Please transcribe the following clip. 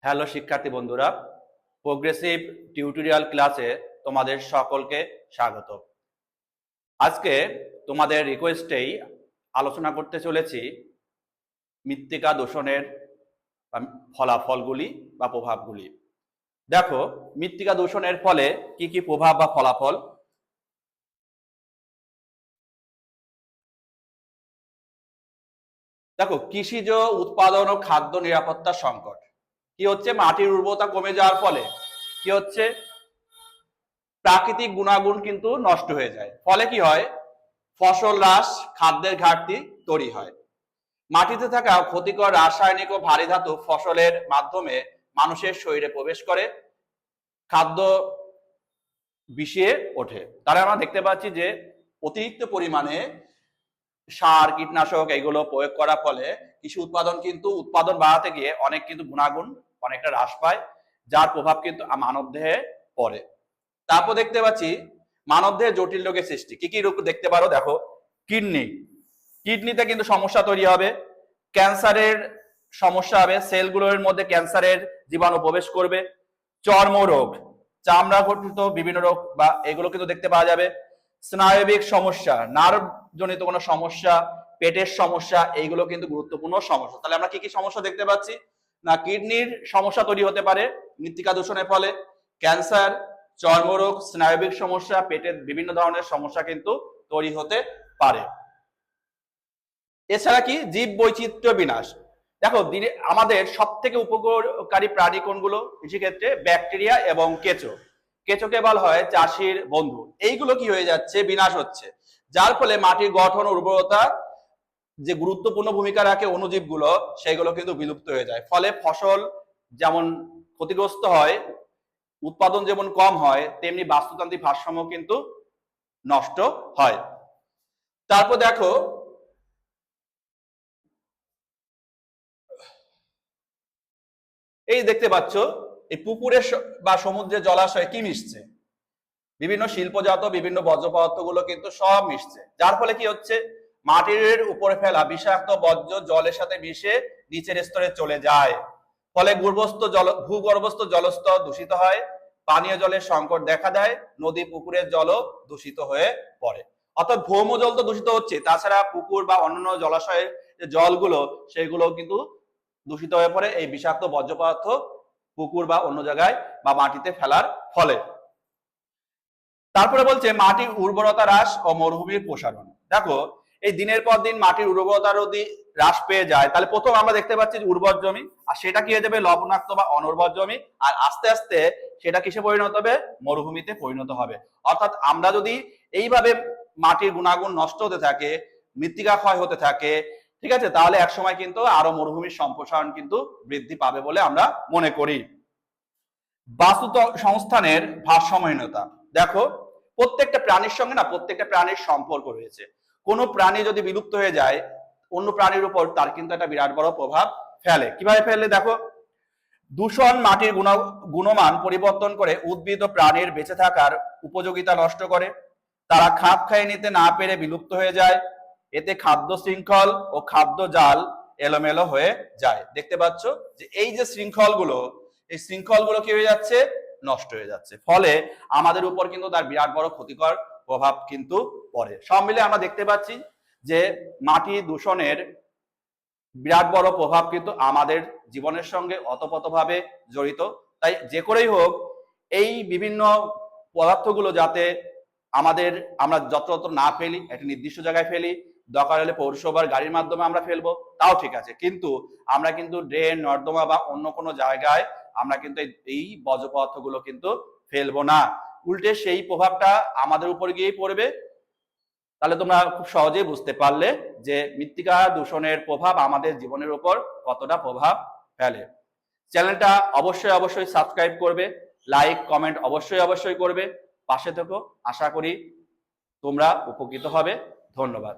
Hello শিক্ষার্থী বন্ধুরা, progressive tutorial ক্লাসে তোমাদের সকলকে স্বাগত। আজকে তোমাদের রিকোয়েস্টেই আলোচনা করতে চলেছি মৃত্তিকা দূষণের ফলাফলগুলি বা প্রভাবগুলি। দেখো, মৃত্তিকা দূষণের ফলে কি কি প্রভাব বা ফলাফল। দেখো, কৃষিজ উৎপাদন ও খাদ্য নিরাপত্তার সংকট। কি হচ্ছে? মাটির উর্বরতা কমে যাওয়ার ফলে কি হচ্ছে? প্রাকৃতিক গুণাগুণ কিন্তু নষ্ট হয়ে যায়। ফলে কি হয়? ফসল হ্রাস, খাদ্যের ঘাটতি তৈরি হয়। মাটিতে থাকা ক্ষতিকর রাসায়নিক ও ভারী ধাতু ফসলের মাধ্যমে মানুষের শরীরে প্রবেশ করে খাদ্য বিষিয়ে ওঠে। তারা আমরা দেখতে পাচ্ছি যে অতিরিক্ত পরিমাণে সার, কীটনাশক এগুলো প্রয়োগ করার ফলে কৃষি উৎপাদন বাড়াতে গিয়ে অনেক কিন্তু গুণাগুণ অনেকটা হ্রাস পায়, যার প্রভাব কিন্তু মানবদেহে পড়ে। তারপর দেখতে পাচ্ছি মানবদেহে জটিল রোগের সৃষ্টি। কি কি রোগ দেখতে পারো? দেখো, কিডনিতে কিন্তু সমস্যা তৈরি হবে, ক্যান্সারের সমস্যা হবে, সেলগুলোর মধ্যে ক্যান্সারের জীবাণু প্রবেশ করবে, চর্মরোগ, চামড়া ঘটিত বিভিন্ন রোগ বা এগুলো কিন্তু দেখতে পাওয়া যাবে, স্নায়বিক সমস্যা, নার্ভ জনিত কোনো সমস্যা, পেটের সমস্যা, এইগুলো কিন্তু গুরুত্বপূর্ণ সমস্যা। তাহলে আমরা কি কি সমস্যা দেখতে পাচ্ছি? না, কিডনির সমস্যা তৈরি হতে পারে মৃত্তিকা দূষণের ফলে, ক্যান্সার, চর্মরোগ, স্নায়বিক সমস্যা, পেটের বিভিন্ন ধরনের সমস্যা কিন্তু তৈরি হতে পারে। এছাড়া কি? জীব বৈচিত্র্য বিনাশ। দেখো, আমাদের সব থেকে উপকারী প্রাণী কোনগুলো কৃষিক্ষেত্রে? ব্যাকটেরিয়া এবং কেঁচো। কেঁচোকে বলা হয় চাষির বন্ধু। এইগুলো কি হয়ে যাচ্ছে? বিনাশ হচ্ছে, যার ফলে মাটির গঠন, উর্বরতা যে গুরুত্বপূর্ণ ভূমিকা রাখে অণুজীবগুলো, সেগুলো কিন্তু বিলুপ্ত হয়ে যায়। ফলে ফসল যেমন ক্ষতিগ্রস্ত হয়, উৎপাদন যেমন কম হয়, তেমনি বাস্তুতান্ত্রিক ভারসাম্য কিন্তু নষ্ট হয়। তারপর দেখো, এই দেখতে পাচ্ছ এই পুকুরের বা সমুদ্রের জলাশয়ে কি মিশছে? বিভিন্ন শিল্পজাত বিভিন্ন বর্জ্য পদার্থগুলো কিন্তু সব মিশছে, যার ফলে কি হচ্ছে? মাটির উপরে ফেলা বিষাক্ত বর্জ্য জলের সাথে মিশে নিচের স্তরে চলে যায়। ফলে ভূগর্ভস্থ জলস্তর দূষিত হয়, পানীয় জলের সংকট দেখা দেয়, নদী পুকুরের জলও দূষিত হয়ে পড়ে। অর্থাৎ ভৌম জল তো দূষিত হচ্ছে, তাছাড়া পুকুর বা অন্যান্য জলাশয়ের যে জলগুলো সেগুলো কিন্তু দূষিত হয়ে পড়ে এই বিষাক্ত বর্জ্য পদার্থ পুকুর বা অন্য জায়গায় বা মাটিতে ফেলার ফলে। তারপরে বলছে মাটির উর্বরতা হ্রাস ও মরুভূমির প্রসারণ। দেখো, এই দিনের পর দিন মাটির উর্বরতা যদি হ্রাস পেয়ে যায়, তাহলে প্রথম আমরা দেখতে পাচ্ছি উর্বর জমি, আর সেটা কি হয়ে যাবে? লবণাক্ত বা অনুর্বর জমি। আর আস্তে আস্তে সেটা কিসে পরিণত হবে? মরুভূমিতে পরিণত হবে। অর্থাৎ আমরা যদি এইভাবে মাটির গুণাগুণ নষ্ট হতে থাকে, মৃত্তিকা ক্ষয় হতে থাকে, ঠিক আছে, তাহলে একসময় কিন্তু আরো মরুভূমির সম্প্রসারণ কিন্তু বৃদ্ধি পাবে বলে আমরা মনে করি। বাস্তু সংস্থানের ভারসাম্যহীনতা। দেখো, প্রত্যেকটা প্রাণীর সঙ্গে প্রত্যেকটা প্রাণীর সম্পর্ক রয়েছে। কোনো প্রাণী যদি বিলুপ্ত হয়ে যায়, অন্য প্রাণীর উপর তার কিন্তু একটা বিরাট বড় প্রভাব ফেলে। কিভাবে ফেলে? দেখো, দূষণ মাটির গুণমান পরিবর্তন করে উদ্ভিদ ও প্রাণীর বেঁচে থাকার উপযোগিতা নষ্ট করে। তারা খাপ খাইয়ে নিতে না পেরে বিলুপ্ত হয়ে যায়। এতে খাদ্য শৃঙ্খল ও খাদ্য জাল এলোমেলো হয়ে যায়। দেখতে পাচ্ছ যে এই যে শৃঙ্খলগুলো, এই শৃঙ্খলগুলো কি হয়ে যাচ্ছে? নষ্ট হয়ে যাচ্ছে। ফলে আমাদের উপর কিন্তু তার বিরাট বড় ক্ষতিকর প্রভাব কিন্তু পড়ে। সব মিলে আমরা দেখতে পাচ্ছি যে মাটি দূষণের বিরাট বড় প্রভাব কিন্তু আমাদের জীবনের সঙ্গে ওতপ্রোতভাবে জড়িত। তাই যে করেই হোক এই বিভিন্ন পদার্থগুলো যাতে আমরা যত্রতত্র না ফেলি, একটা নির্দিষ্ট জায়গায় ফেলি, দরকার হলে পৌরসভার গাড়ির মাধ্যমে আমরা ফেলবো, তাও ঠিক আছে, কিন্তু আমরা কিন্তু ড্রেন, নর্দমা বা অন্য কোনো জায়গায় আমরা কিন্তু এই বর্জ্য পদার্থগুলো কিন্তু ফেলবো না। উল্টে সেই প্রভাবটা আমাদের উপর গিয়েই পড়বে। তাহলে তোমরা খুব সহজেই বুঝতে পারলে যে মৃত্তিকা দূষণের প্রভাব আমাদের জীবনের উপর কতটা প্রভাব ফেলে। চ্যানেলটা অবশ্যই সাবস্ক্রাইব করবে, লাইক কমেন্ট অবশ্যই করবে, পাশে থেকো। আশা করি তোমরা উপকৃত হবে। ধন্যবাদ।